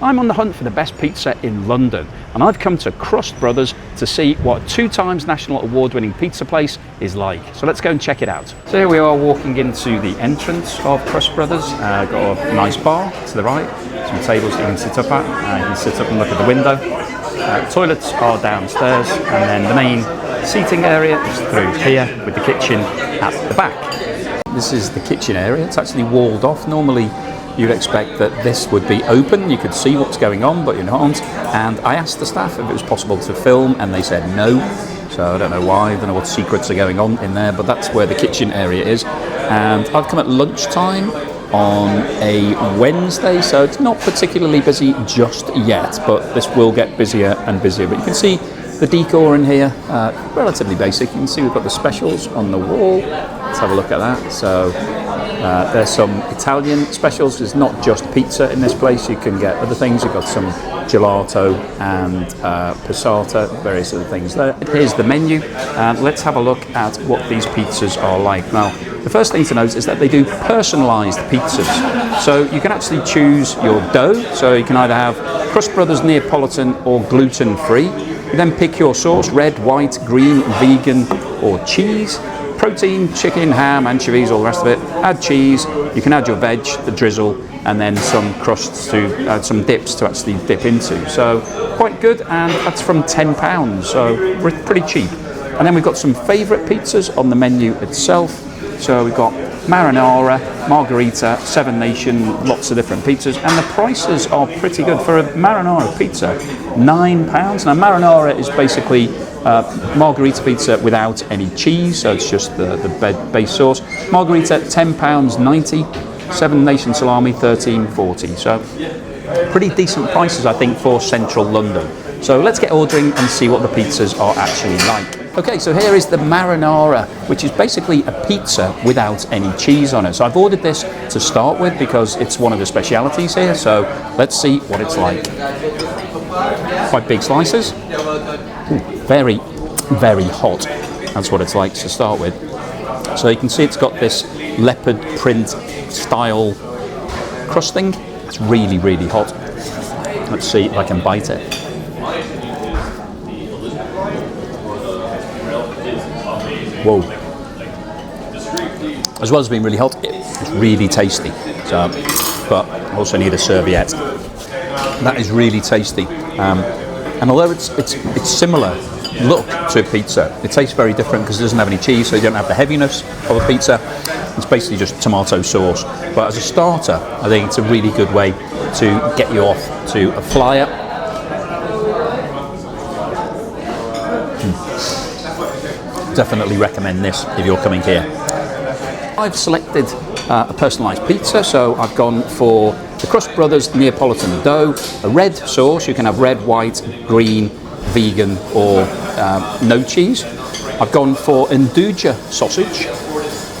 I'm on the hunt for the best pizza in London, and I've come to Crust Bros to see what a 2-times national award-winning pizza place is like. So let's go and check it out. So here we are walking into the entrance of Crust Bros. Got a nice bar to the right, some tables you can sit up at. You can sit up and look at the window. Toilets are downstairs, and then the main seating area is through here with the kitchen at the back. This is the kitchen area. It's actually walled off. Normally you'd expect that this would be open, you could see what's going on, but you're not. And I asked the staff if it was possible to film, and they said no. So I don't know why, I don't know what secrets are going on in there, but that's where the kitchen area is. And I've come at lunchtime on a Wednesday, so it's not particularly busy just yet, but this will get busier and busier. But you can see the decor in here, relatively basic. You can see we've got the specials on the wall. Let's have a look at that. So there's some Italian specials. There's not just pizza in this place. You can get other things. You've got some gelato and passata, various other things there. Here's the menu, and let's have a look at what these pizzas are like. Now, the first thing to note is that they do personalised pizzas. So you can actually choose your dough. So you can either have Crust Bros Neapolitan or gluten-free. You then pick your sauce, red, white, green, vegan or cheese. Protein, chicken, ham, anchovies, all the rest of it. Add cheese, you can add your veg, the drizzle, and then some crusts to add some dips to actually dip into. So quite good, and that's from £10, so pretty cheap. And then we've got some favourite pizzas on the menu itself. So we've got marinara, margherita, Seven Nation, lots of different pizzas, and the prices are pretty good for a marinara pizza. £9. Now marinara is basically margherita pizza without any cheese, so it's just the base sauce. Margherita £10.90, Seven Nation salami £13.40. So pretty decent prices, I think, for central London. So let's get ordering and see what the pizzas are actually like. Okay, so here is the marinara, which is basically a pizza without any cheese on it. So I've ordered this to start with because it's one of the specialities here. So let's see what it's like. Quite big slices. Ooh, very, very hot. That's what it's like to start with. So you can see it's got this leopard print style crusting. It's really, really hot. Let's see if I can bite it. Whoa. As well as being really hot, it's really tasty. So, but I also need a serviette. That is really tasty. And although it's similar look to a pizza, it tastes very different because it doesn't have any cheese, so you don't have the heaviness of a pizza. It's basically just tomato sauce. But as a starter, I think it's a really good way to get you off to a flyer. Definitely recommend this if you're coming here. I've selected a personalised pizza, so I've gone for the Crust Bros Neapolitan dough, a red sauce. You can have red, white, green, vegan or no cheese. I've gone for Nduja sausage.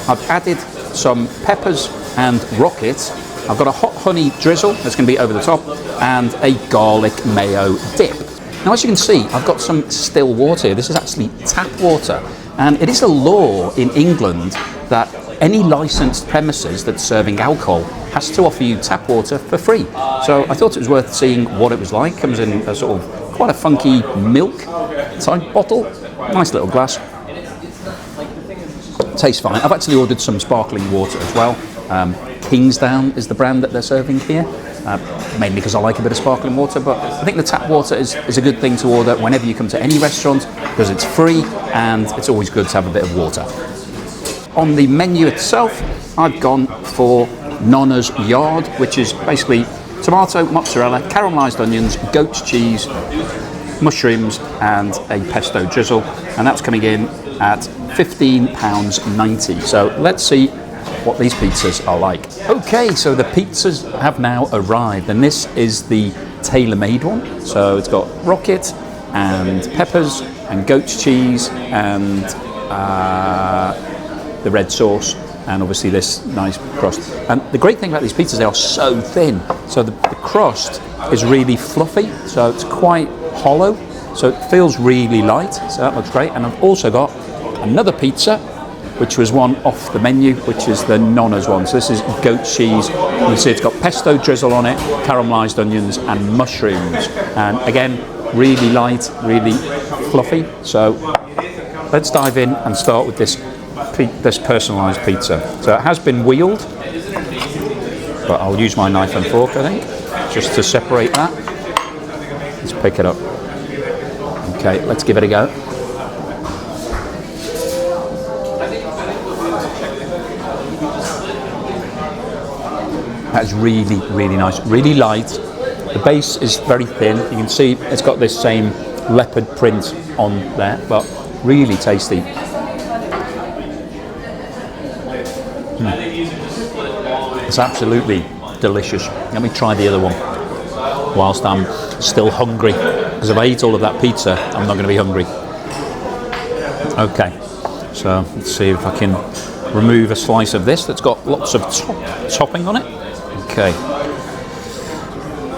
I've added some peppers and rocket. I've got a hot honey drizzle that's going to be over the top, and a garlic mayo dip. Now, as you can see, I've got some still water here. This is actually tap water, and it is a law in England that any licensed premises that's serving alcohol has to offer you tap water for free. So I thought it was worth seeing what it was like. Comes in a sort of quite a funky milk type bottle. Nice little glass. Tastes fine. I've actually ordered some sparkling water as well. Kingsdown is the brand that they're serving here. Mainly because I like a bit of sparkling water, but I think the tap water is a good thing to order whenever you come to any restaurant because it's free and it's always good to have a bit of water. On the menu itself, I've gone for Nonna's Yard, which is basically tomato, mozzarella, caramelised onions, goat's cheese, mushrooms and a pesto drizzle, and that's coming in at £15.90. So let's see what these pizzas are like. Okay, so the pizzas have now arrived, and this is the tailor-made one. So it's got rocket and peppers and goat's cheese and the red sauce, and obviously this nice crust. And the great thing about these pizzas, they are so thin. So the crust is really fluffy, so it's quite hollow. So it feels really light, so that looks great. And I've also got another pizza, which was one off the menu, which is the Nonna's one. So this is goat cheese. You can see it's got pesto drizzle on it, caramelised onions and mushrooms. And again, really light, really fluffy. So let's dive in and start with this personalised pizza. So it has been wheeled, but I'll use my knife and fork, I think, just to separate that. Let's pick it up. Okay, let's give it a go. That's really, really nice, really light. The base is very thin. You can see it's got this same leopard print on there, but really tasty. It's absolutely delicious. Let me try the other one whilst I'm still hungry, because if I eat all of that pizza, I'm not going to be hungry. Okay, so let's see if I can remove a slice of this that's got lots of topping on it. Okay,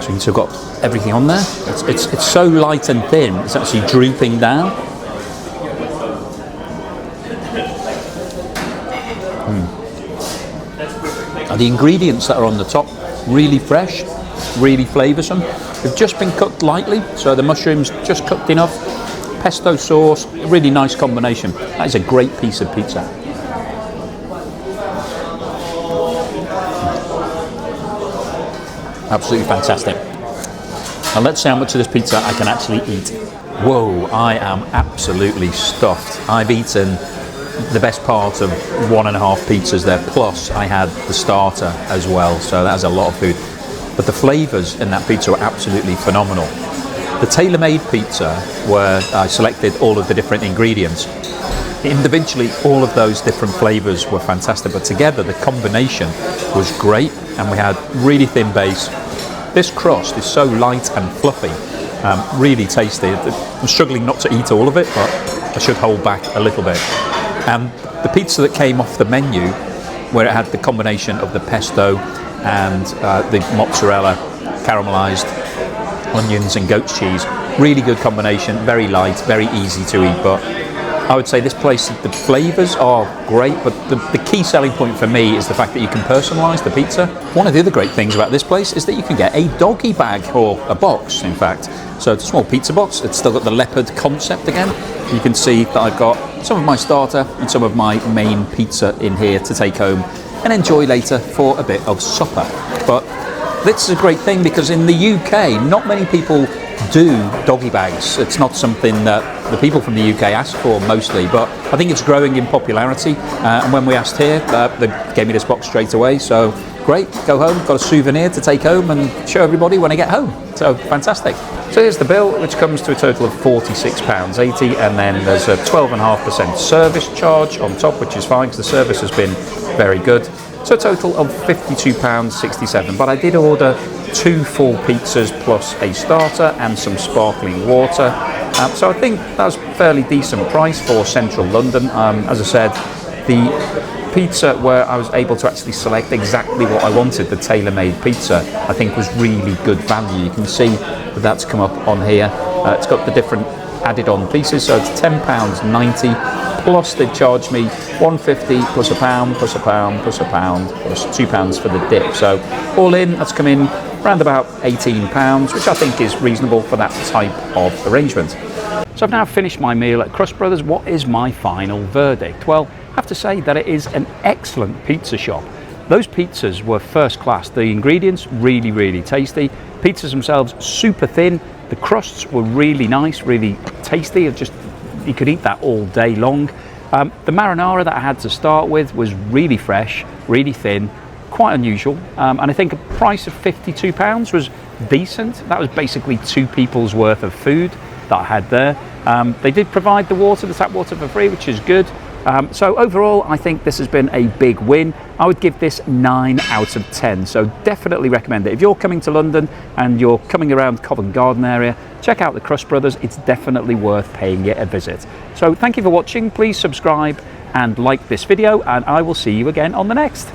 so you can see I've got everything on there. It's so light and thin, it's actually drooping down. And the ingredients that are on the top, really fresh, really flavoursome. They've just been cooked lightly, so the mushrooms just cooked enough. Pesto sauce, a really nice combination. That is a great piece of pizza. Absolutely fantastic. Now let's see how much of this pizza I can actually eat. Whoa, I am absolutely stuffed. I've eaten the best part of 1.5 pizzas there, plus I had the starter as well, so that's a lot of food. But the flavours in that pizza were absolutely phenomenal. The tailor-made pizza, where I selected all of the different ingredients, individually all of those different flavours were fantastic, but together the combination was great, and we had really thin base. This crust is so light and fluffy, really tasty. I'm struggling not to eat all of it, but I should hold back a little bit. And the pizza that came off the menu, where it had the combination of the pesto and the mozzarella, caramelised onions and goat cheese, really good combination, very light, very easy to eat. But I would say this place, the flavours are great, but the key selling point for me is the fact that you can personalise the pizza. One of the other great things about this place is that you can get a doggy bag, or a box in fact. So it's a small pizza box, it's still got the leopard concept again. You can see that I've got some of my starter and some of my main pizza in here to take home and enjoy later for a bit of supper. But this is a great thing because in the UK, not many people do doggy bags. It's not something that the people from the UK ask for mostly, but I think it's growing in popularity. And when we asked here, they gave me this box straight away. So great, go home, got a souvenir to take home and show everybody when I get home. So fantastic. So here's the bill, which comes to a total of £46.80, and then there's a 12.5% service charge on top, which is fine because the service has been very good. So a total of £52.67, but I did order 2 full pizzas plus a starter and some sparkling water. So I think that was a fairly decent price for central London. As I said, the pizza where I was able to actually select exactly what I wanted, the tailor-made pizza, I think was really good value. You can see that that's come up on here. It's got the different added on pieces, so it's £10.90, plus they charged me £1.50 plus a pound, plus a pound, plus a pound, plus £2 for the dip. So all in, that's come in around about £18, which I think is reasonable for that type of arrangement. So I've now finished my meal at Crust Bros. What is my final verdict? Well, I have to say that it is an excellent pizza shop. Those pizzas were first class. The ingredients really, really tasty. Pizzas themselves super thin. The crusts were really nice, really tasty. You could eat that all day long. The marinara that I had to start with was really fresh, really thin, quite unusual. And I think a price of £52 was decent. That was basically 2 people's worth of food that I had there. They did provide the tap water for free, which is good. So overall, I think this has been a big win. I would give this 9 out of 10. So definitely recommend it. If you're coming to London and you're coming around Covent Garden area, check out the Crust Bros. It's definitely worth paying it a visit. So thank you for watching. Please subscribe and like this video, and I will see you again on the next.